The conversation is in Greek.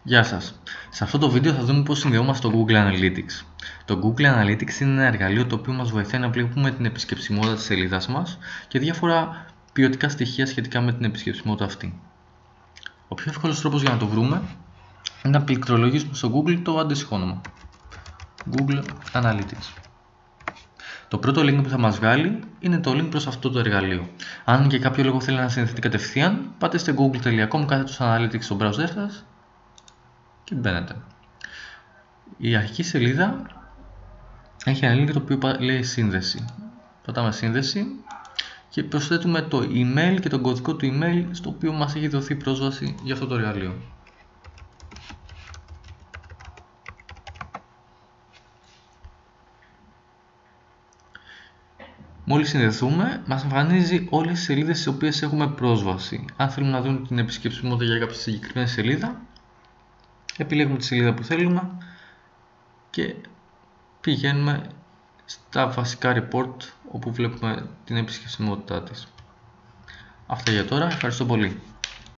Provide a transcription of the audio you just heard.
Γεια σας. Σε αυτό το βίντεο θα δούμε πώς συνδεόμαστε στο Google Analytics. Το Google Analytics είναι ένα εργαλείο το οποίο μας βοηθάει να βλέπουμε την επισκεψιμότητα της σελίδας μας και διάφορα ποιοτικά στοιχεία σχετικά με την επισκεψιμότητα αυτή. Ο πιο εύκολος τρόπος για να το βρούμε είναι να πληκτρολογήσουμε στο Google το αντίστοιχο όνομα. Google Analytics. Το πρώτο link που θα μας βγάλει είναι το link προς αυτό το εργαλείο. Αν για κάποιο λόγο θέλει να συνδεθεί κατευθείαν, πάτε στο google.com/analytics στο browser σας και μπαίνετε. Η αρχική σελίδα έχει ένα link το οποίο λέει σύνδεση. Πατάμε σύνδεση και προσθέτουμε το email και τον κωδικό του email στο οποίο μας έχει δοθεί πρόσβαση για αυτό το εργαλείο. Μόλις συνδεθούμε, μας εμφανίζει όλες τις σελίδες στις οποίες έχουμε πρόσβαση. Αν θέλουμε να δούμε την επισκεψιμότητα για κάποια συγκεκριμένη σελίδα, επιλέγουμε τη σελίδα που θέλουμε και πηγαίνουμε στα βασικά report όπου βλέπουμε την επισκεψιμότητά της. Αυτά για τώρα, ευχαριστώ πολύ.